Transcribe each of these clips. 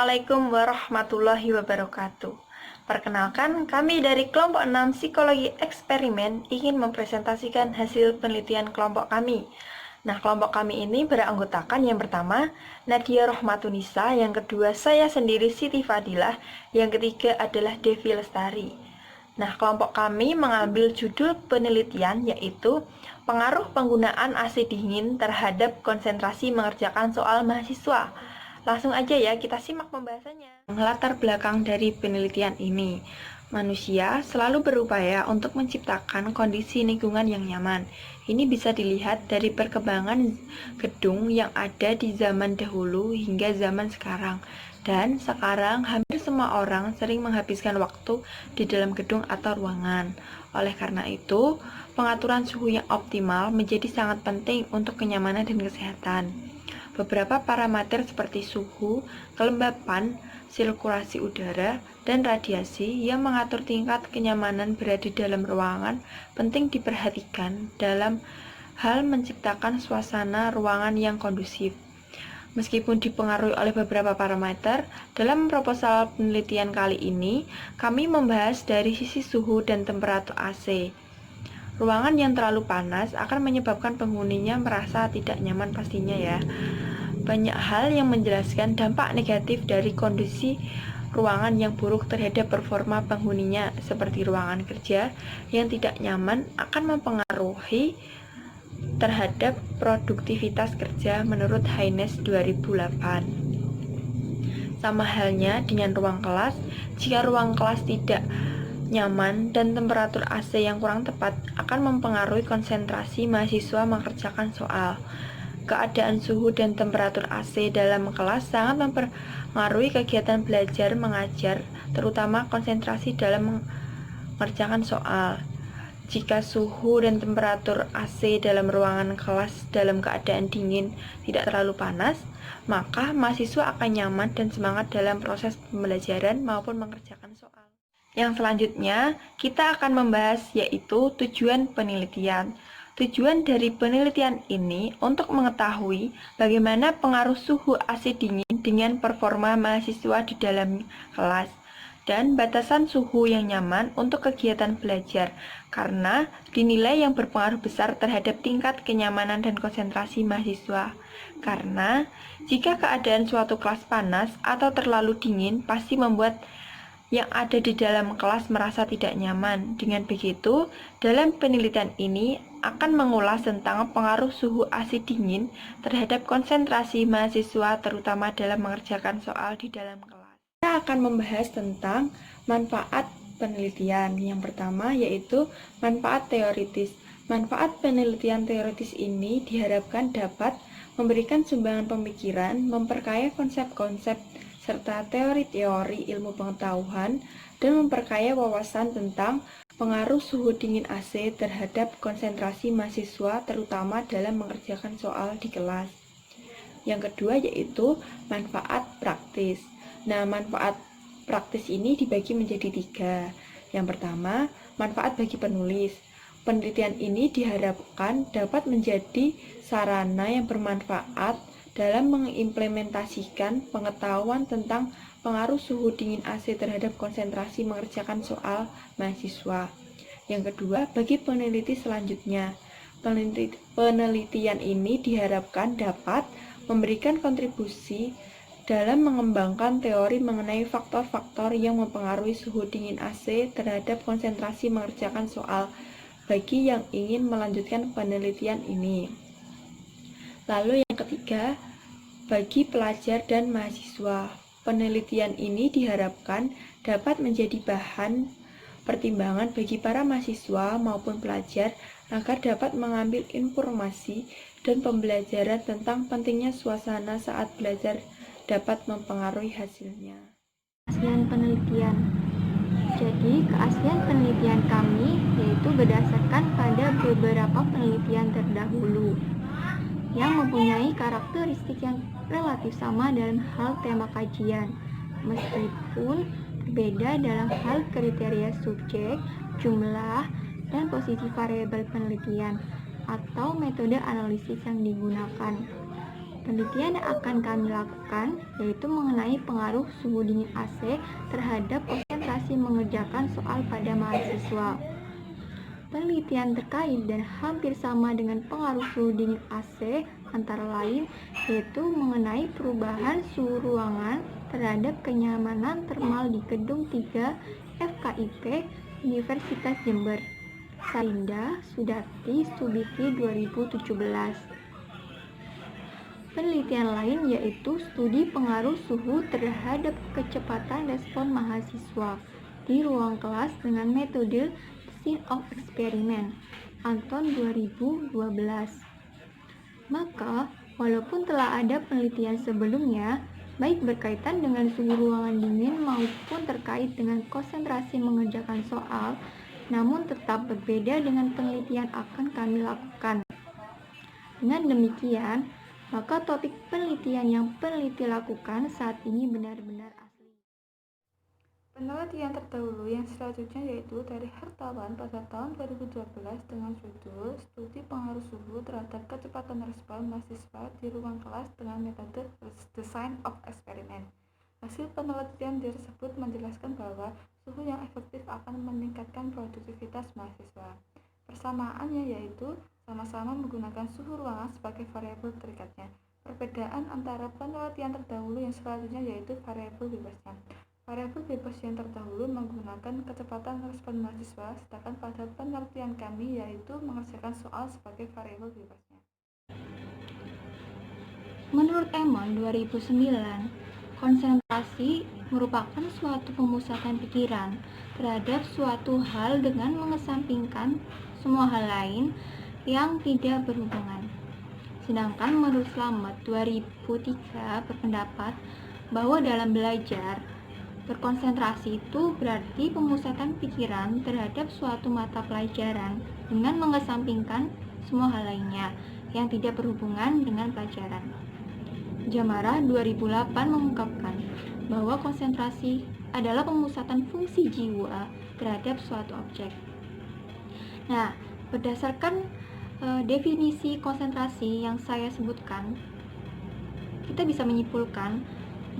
Assalamualaikum warahmatullahi wabarakatuh. Perkenalkan, kami dari kelompok 6 Psikologi Eksperimen ingin mempresentasikan hasil penelitian kelompok kami. Nah, kelompok kami ini beranggotakan yang pertama, Nadia Rohmatunisa, yang kedua, saya sendiri Siti Fadilah, yang ketiga adalah Devi Lestari. Nah, kelompok kami mengambil judul penelitian yaitu pengaruh penggunaan AC dingin terhadap konsentrasi mengerjakan soal mahasiswa. Langsung aja ya, kita simak pembahasannya. Latar belakang dari penelitian ini, manusia selalu berupaya untuk menciptakan kondisi lingkungan yang nyaman. Ini bisa dilihat dari perkembangan gedung yang ada di zaman dahulu hingga zaman sekarang. Dan sekarang hampir semua orang sering menghabiskan waktu di dalam gedung atau ruangan. Oleh karena itu, pengaturan suhu yang optimal menjadi sangat penting untuk kenyamanan dan kesehatan. Beberapa parameter seperti suhu, kelembapan, sirkulasi udara, dan radiasi yang mengatur tingkat kenyamanan berada di dalam ruangan penting diperhatikan dalam hal menciptakan suasana ruangan yang kondusif. Meskipun dipengaruhi oleh beberapa parameter, dalam proposal penelitian kali ini, kami membahas dari sisi suhu dan temperatur AC. Ruangan yang terlalu panas akan menyebabkan penghuninya merasa tidak nyaman pastinya ya. Banyak hal yang menjelaskan dampak negatif dari kondisi ruangan yang buruk terhadap performa penghuninya, seperti ruangan kerja yang tidak nyaman akan mempengaruhi terhadap produktivitas kerja menurut Haynes 2008. Sama halnya dengan ruang kelas, jika ruang kelas tidak nyaman dan temperatur AC yang kurang tepat akan mempengaruhi konsentrasi mahasiswa mengerjakan soal. Keadaan suhu dan temperatur AC dalam kelas sangat mempengaruhi kegiatan belajar mengajar, terutama konsentrasi dalam mengerjakan soal. Jika suhu dan temperatur AC dalam ruangan kelas dalam keadaan dingin tidak terlalu panas, maka mahasiswa akan nyaman dan semangat dalam proses pembelajaran maupun mengerjakan soal. Yang selanjutnya, kita akan membahas yaitu tujuan penelitian. Tujuan dari penelitian ini untuk mengetahui bagaimana pengaruh suhu AC dingin dengan performa mahasiswa di dalam kelas dan batasan suhu yang nyaman untuk kegiatan belajar karena dinilai yang berpengaruh besar terhadap tingkat kenyamanan dan konsentrasi mahasiswa. Karena jika keadaan suatu kelas panas atau terlalu dingin pasti membuat yang ada di dalam kelas merasa tidak nyaman. Dengan begitu, dalam penelitian ini akan mengulas tentang pengaruh suhu AC dingin terhadap konsentrasi mahasiswa terutama dalam mengerjakan soal di dalam kelas. Kita akan membahas tentang manfaat penelitian. Yang pertama yaitu manfaat teoritis. Manfaat penelitian teoritis ini diharapkan dapat memberikan sumbangan pemikiran, memperkaya konsep-konsep serta teori-teori ilmu pengetahuan, dan memperkaya wawasan tentang pengaruh suhu dingin AC terhadap konsentrasi mahasiswa terutama dalam mengerjakan soal di kelas. Yang kedua yaitu manfaat praktis. Nah, manfaat praktis ini dibagi menjadi 3. Yang pertama, manfaat bagi penulis. Penelitian ini diharapkan dapat menjadi sarana yang bermanfaat dalam mengimplementasikan pengetahuan tentang pengaruh suhu dingin AC terhadap konsentrasi mengerjakan soal mahasiswa. Yang kedua, bagi peneliti selanjutnya, penelitian ini diharapkan dapat memberikan kontribusi dalam mengembangkan teori mengenai faktor-faktor yang mempengaruhi suhu dingin AC terhadap konsentrasi mengerjakan soal bagi yang ingin melanjutkan penelitian ini. Lalu yang ketiga, bagi pelajar dan mahasiswa, penelitian ini diharapkan dapat menjadi bahan pertimbangan bagi para mahasiswa maupun pelajar agar dapat mengambil informasi dan pembelajaran tentang pentingnya suasana saat belajar dapat mempengaruhi hasilnya. Keaslian penelitian. Jadi, keaslian penelitian kami yaitu berdasarkan pada beberapa penelitian terdahulu yang mempunyai karakteristik yang relatif sama dalam hal tema kajian, meskipun berbeda dalam hal kriteria subjek, jumlah, dan posisi variabel penelitian atau metode analisis yang digunakan. Penelitian yang akan kami lakukan yaitu mengenai pengaruh suhu dingin AC terhadap konsentrasi mengerjakan soal pada mahasiswa. Penelitian terkait dan hampir sama dengan pengaruh suhu dingin AC antara lain yaitu mengenai perubahan suhu ruangan terhadap kenyamanan termal di Gedung 3 FKIP Universitas Jember. Sarinda Sudati Subiki 2017. Penelitian lain yaitu studi pengaruh suhu terhadap kecepatan respon mahasiswa di ruang kelas dengan metode Scene of Experiment, Anton 2012. Maka, walaupun telah ada penelitian sebelumnya, baik berkaitan dengan suhu ruangan dingin maupun terkait dengan konsentrasi mengerjakan soal, namun tetap berbeda dengan penelitian akan kami lakukan. Dengan demikian, maka topik penelitian yang peneliti lakukan saat ini benar-benar asli. Penelitian terdahulu yang selanjutnya yaitu dari Hartawan pada tahun 2012 dengan judul Studi Pengaruh Suhu Terhadap Kecepatan Respon Mahasiswa di Ruang Kelas dengan Metode Design of Experiment. Hasil penelitian tersebut menjelaskan bahwa suhu yang efektif akan meningkatkan produktivitas mahasiswa. Persamaannya yaitu sama-sama menggunakan suhu ruangan sebagai variabel terikatnya. Perbedaan antara penelitian terdahulu yang selanjutnya yaitu variabel bebasnya. Variabel bebas yang terdahulu menggunakan kecepatan respon mahasiswa, sedangkan pada penelitian kami yaitu mengerjakan soal sebagai variabel bebasnya. Menurut Emon 2009, konsentrasi merupakan suatu pemusatan pikiran terhadap suatu hal dengan mengesampingkan semua hal lain yang tidak berhubungan. Sedangkan menurut Slamet 2003 berpendapat bahwa dalam belajar, berkonsentrasi itu berarti pemusatan pikiran terhadap suatu mata pelajaran dengan mengesampingkan semua hal lainnya yang tidak berhubungan dengan pelajaran. Jamara 2008 mengungkapkan bahwa konsentrasi adalah pemusatan fungsi jiwa terhadap suatu objek. Nah, berdasarkan definisi konsentrasi yang saya sebutkan, kita bisa menyimpulkan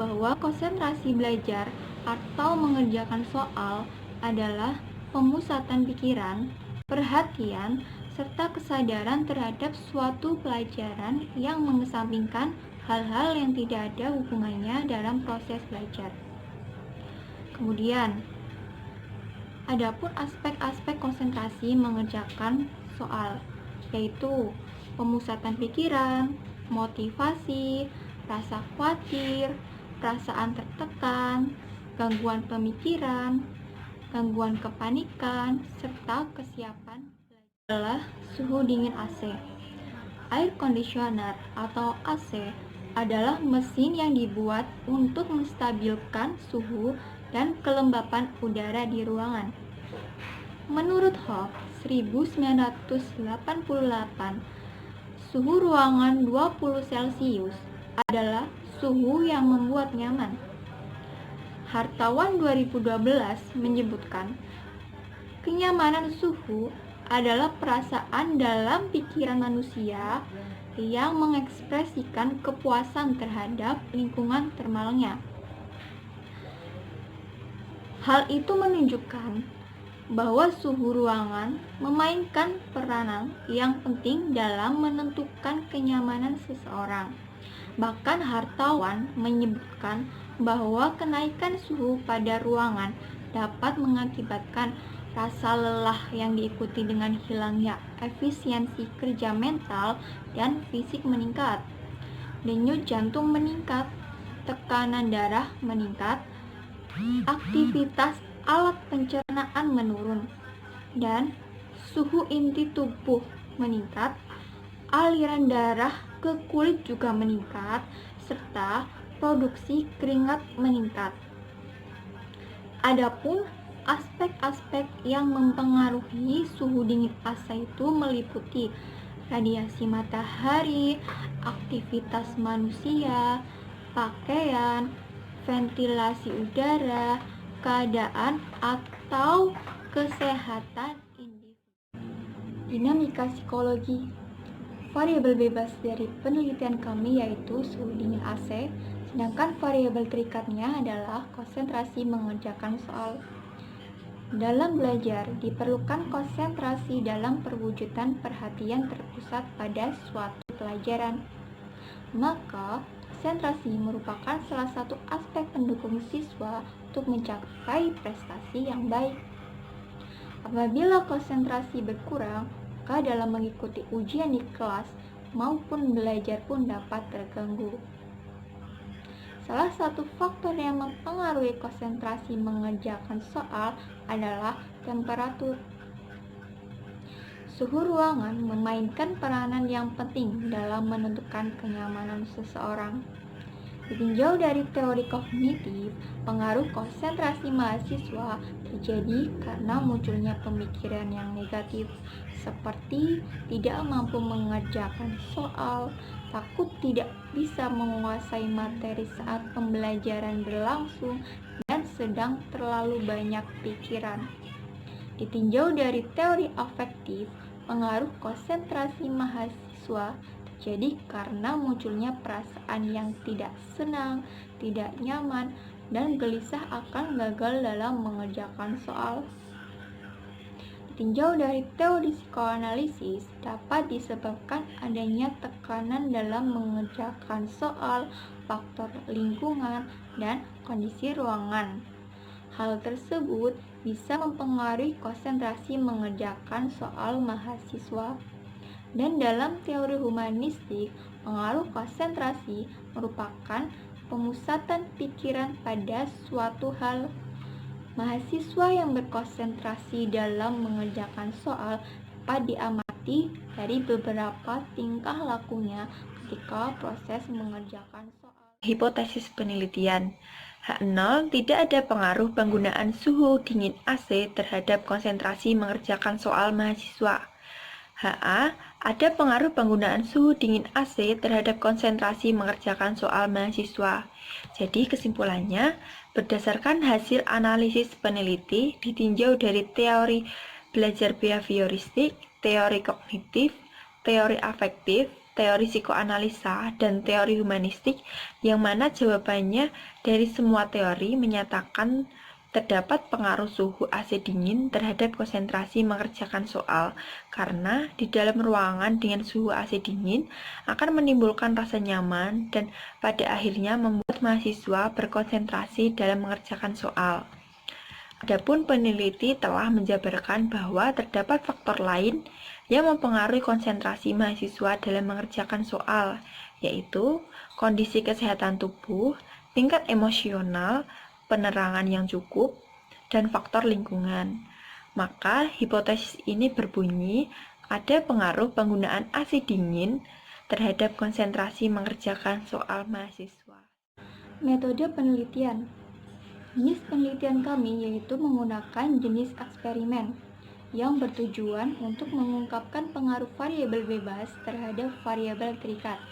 bahwa konsentrasi belajar atau mengerjakan soal adalah pemusatan pikiran, perhatian, serta kesadaran terhadap suatu pelajaran yang mengesampingkan hal-hal yang tidak ada hubungannya dalam proses belajar. Kemudian, adapun aspek-aspek konsentrasi mengerjakan soal, yaitu pemusatan pikiran, motivasi, rasa khawatir, perasaan tertekan, gangguan pemikiran, gangguan kepanikan, serta kesiapan adalah suhu dingin AC. Air conditioner atau AC adalah mesin yang dibuat untuk menstabilkan suhu dan kelembapan udara di ruangan. Menurut Hoff 1988, suhu ruangan 20 Celcius adalah suhu yang membuat nyaman. Hartawan 2012 menyebutkan, kenyamanan suhu adalah perasaan dalam pikiran manusia yang mengekspresikan kepuasan terhadap lingkungan termalnya. Hal itu menunjukkan bahwa suhu ruangan memainkan peranan yang penting dalam menentukan kenyamanan seseorang. Bahkan Hartawan menyebutkan bahwa kenaikan suhu pada ruangan dapat mengakibatkan rasa lelah yang diikuti dengan hilangnya efisiensi kerja mental dan fisik meningkat, denyut jantung meningkat, tekanan darah meningkat, aktivitas alat pencernaan menurun, dan suhu inti tubuh meningkat, aliran darah ke kulit juga meningkat, serta produksi keringat meningkat. Adapun aspek-aspek yang mempengaruhi suhu dingin AC itu meliputi radiasi matahari, aktivitas manusia, pakaian, ventilasi udara, keadaan atau kesehatan individu. Dinamika psikologi. Variabel bebas dari penelitian kami yaitu suhu dingin AC, sedangkan variabel terikatnya adalah konsentrasi mengerjakan soal. Dalam belajar, diperlukan konsentrasi dalam perwujudan perhatian terpusat pada suatu pelajaran. Maka, konsentrasi merupakan salah satu aspek pendukung siswa untuk mencapai prestasi yang baik. Apabila konsentrasi berkurang, maka dalam mengikuti ujian di kelas maupun belajar pun dapat terganggu. Salah satu faktor yang mempengaruhi konsentrasi mengerjakan soal adalah temperatur. Suhu ruangan memainkan peranan yang penting dalam menentukan kenyamanan seseorang. Ditinjau dari teori kognitif, pengaruh konsentrasi mahasiswa terjadi karena munculnya pemikiran yang negatif, seperti tidak mampu mengerjakan soal, takut tidak bisa menguasai materi saat pembelajaran berlangsung, dan sedang terlalu banyak pikiran. Ditinjau dari teori afektif, pengaruh konsentrasi mahasiswa terjadi karena munculnya perasaan yang tidak senang, tidak nyaman, dan gelisah akan gagal dalam mengerjakan soal. Ditinjau dari teori psikoanalisis, dapat disebabkan adanya tekanan dalam mengerjakan soal, faktor lingkungan, dan kondisi ruangan. Hal tersebut bisa mempengaruhi konsentrasi mengerjakan soal mahasiswa. Dan dalam teori humanistik, pengaruh konsentrasi merupakan pemusatan pikiran pada suatu hal. Mahasiswa yang berkonsentrasi dalam mengerjakan soal dapat diamati dari beberapa tingkah lakunya ketika proses mengerjakan soal. Hipotesis penelitian H0 tidak ada pengaruh penggunaan suhu dingin AC terhadap konsentrasi mengerjakan soal mahasiswa. HA, ada pengaruh penggunaan suhu dingin AC terhadap konsentrasi mengerjakan soal mahasiswa. Jadi kesimpulannya, berdasarkan hasil analisis peneliti ditinjau dari teori belajar behavioristik, teori kognitif, teori afektif, teori psikoanalisa, dan teori humanistik, yang mana jawabannya dari semua teori menyatakan terdapat pengaruh suhu AC dingin terhadap konsentrasi mengerjakan soal, karena di dalam ruangan dengan suhu AC dingin akan menimbulkan rasa nyaman dan pada akhirnya membuat mahasiswa berkonsentrasi dalam mengerjakan soal. Adapun peneliti telah menjabarkan bahwa terdapat faktor lain yang mempengaruhi konsentrasi mahasiswa dalam mengerjakan soal, yaitu kondisi kesehatan tubuh, tingkat emosional, penerangan yang cukup, dan faktor lingkungan. Maka hipotesis ini berbunyi ada pengaruh penggunaan AC dingin terhadap konsentrasi mengerjakan soal mahasiswa. Metode penelitian. Jenis penelitian kami yaitu menggunakan jenis eksperimen yang bertujuan untuk mengungkapkan pengaruh variabel bebas terhadap variabel terikat.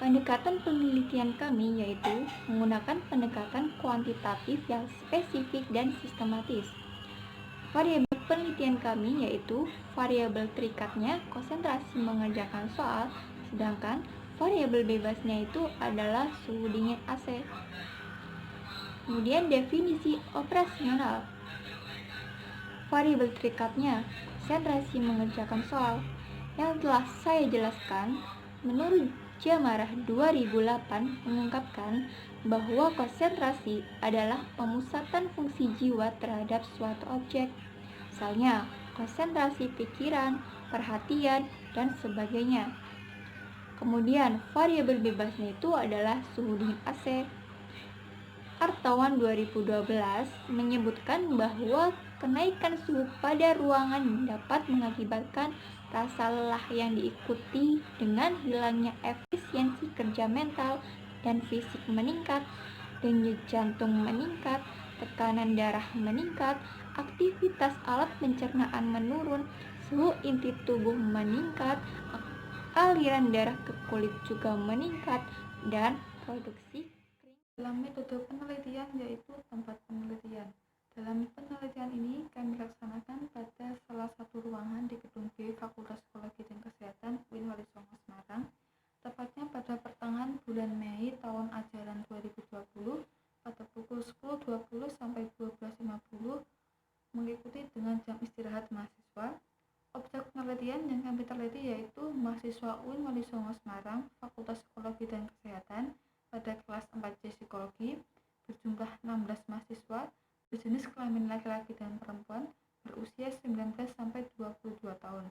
Pendekatan penelitian kami yaitu menggunakan pendekatan kuantitatif yang spesifik dan sistematis. Variabel penelitian kami yaitu variabel terikatnya konsentrasi mengerjakan soal, sedangkan variabel bebasnya itu adalah suhu dingin AC. Kemudian definisi operasional. Variabel terikatnya konsentrasi mengerjakan soal. Yang telah saya jelaskan, menurut Jamarah 2008 mengungkapkan bahwa konsentrasi adalah pemusatan fungsi jiwa terhadap suatu objek. Misalnya, konsentrasi pikiran, perhatian, dan sebagainya. Kemudian, variabel bebasnya itu adalah suhu dingin AC. Artawan 2012 menyebutkan bahwa kenaikan suhu pada ruangan dapat mengakibatkan rasa lelah yang diikuti dengan hilangnya efisiensi kerja mental dan fisik meningkat, denyut jantung meningkat, tekanan darah meningkat, aktivitas alat pencernaan menurun, suhu inti tubuh meningkat, aliran darah ke kulit juga meningkat, dan produksi dalam metode penelitian yaitu tempat penelitian. Dalam penelitian ini kami laksanakan pada salah satu ruangan di Gedung B Fakultas Psikologi dan Kesehatan UIN Walisongo Semarang, tepatnya pada pertengahan bulan Mei tahun ajaran 2020 pada pukul 10.20 sampai 12.50 mengikuti dengan jam istirahat mahasiswa. Objek penelitian yang kami teliti yaitu mahasiswa UIN Walisongo Semarang Fakultas Psikologi dan Kesehatan pada kelas 4C Psikologi berjumlah 16 mahasiswa berjenis kelamin laki-laki dan perempuan berusia 19 sampai 22 tahun.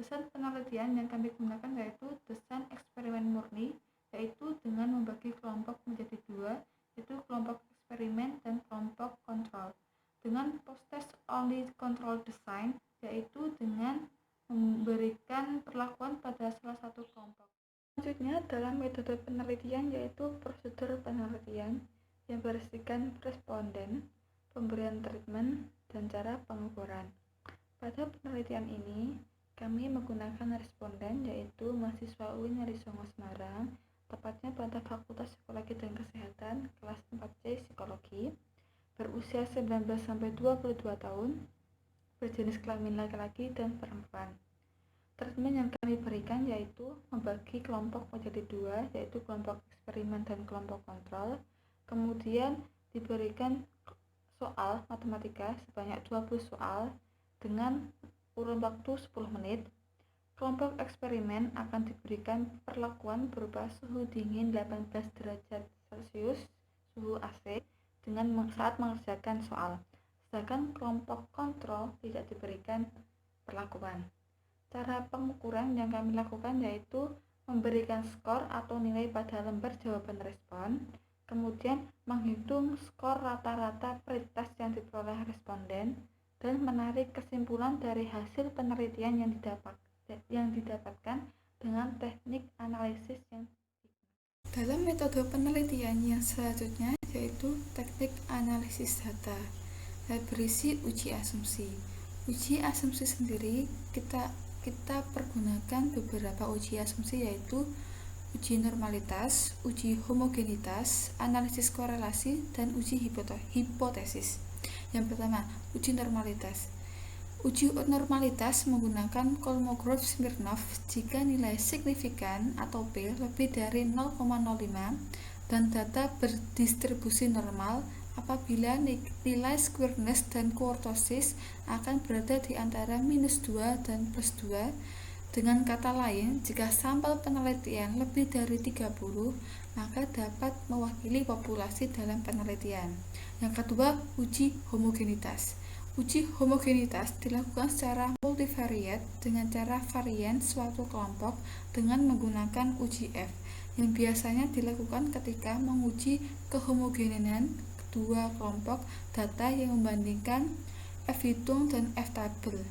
Desain penelitian yang kami gunakan yaitu desain eksperimen murni, yaitu dengan membagi kelompok menjadi dua, yaitu kelompok eksperimen dan kelompok kontrol. Dengan post-test only control design, yaitu dengan memberikan perlakuan pada salah satu kelompok. Selanjutnya dalam metode penelitian yaitu prosedur penelitian yang berisikan responden, pemberian treatment, dan cara pengukuran. Pada penelitian ini, kami menggunakan responden yaitu mahasiswa UIN Walisongo Semarang, tepatnya pada Fakultas Psikologi dan Kesehatan kelas 4C Psikologi, berusia 19-22 tahun, berjenis kelamin laki-laki dan perempuan. Treatment yang kami berikan yaitu membagi kelompok menjadi dua, yaitu kelompok eksperimen dan kelompok kontrol, kemudian diberikan soal matematika sebanyak 20 soal dengan kurun waktu 10 menit. Kelompok eksperimen akan diberikan perlakuan berupa suhu dingin 18 derajat Celcius, suhu AC, dengan saat mengerjakan soal. Sedangkan kelompok kontrol tidak diberikan perlakuan. Cara pengukuran yang kami lakukan yaitu memberikan skor atau nilai pada lembar jawaban respon, kemudian menghitung skor rata-rata pretest yang diperoleh responden, dan menarik kesimpulan dari hasil penelitian yang didapatkan dengan teknik analisis yang dalam metode penelitian yang selanjutnya yaitu teknik analisis data dan berisi uji asumsi. Uji asumsi sendiri kita pergunakan beberapa uji asumsi yaitu uji normalitas, uji homogenitas, analisis korelasi, dan uji hipotesis. Yang pertama, uji normalitas. Uji normalitas menggunakan Kolmogorov-Smirnov jika nilai signifikan atau P lebih dari 0,05 dan data berdistribusi normal apabila nilai squareness dan kurtosis akan berada di antara -2 dan +2. Dengan kata lain, jika sampel penelitian lebih dari 30, maka dapat mewakili populasi dalam penelitian. Yang kedua, uji homogenitas. Uji homogenitas dilakukan secara multivariat dengan cara varian suatu kelompok dengan menggunakan uji F, yang biasanya dilakukan ketika menguji kehomogenenan kedua kelompok data yang membandingkan F hitung dan F tabel.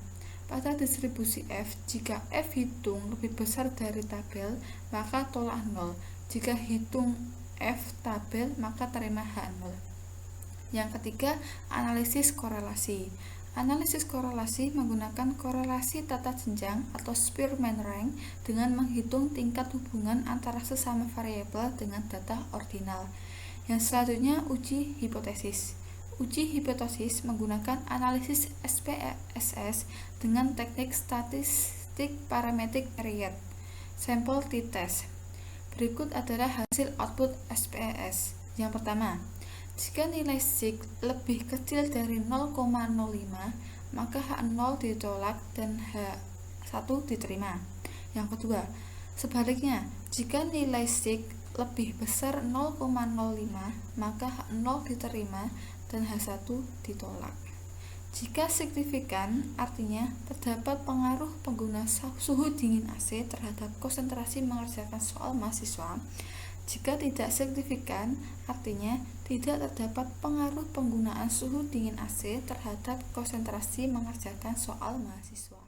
Pada distribusi F, jika F hitung lebih besar dari tabel, maka tolak 0. Jika hitung F tabel, maka terima H0. Yang ketiga, analisis korelasi. Analisis korelasi menggunakan korelasi tata jenjang atau Spearman rank dengan menghitung tingkat hubungan antara sesama variabel dengan data ordinal. Yang selanjutnya, uji hipotesis. Uji hipotesis menggunakan analisis SPSS dengan teknik statistik parametric variate sample t-test. Berikut adalah hasil output SPSS. Yang pertama, jika nilai sig lebih kecil dari 0,05, maka H0 ditolak dan H1 diterima. Yang kedua, sebaliknya, jika nilai sig lebih besar 0,05, maka H0 diterima dan H1 ditolak. Jika signifikan, artinya terdapat pengaruh pengguna suhu dingin AC terhadap konsentrasi mengerjakan soal mahasiswa. Jika tidak signifikan, artinya tidak terdapat pengaruh penggunaan suhu dingin AC terhadap konsentrasi mengerjakan soal mahasiswa.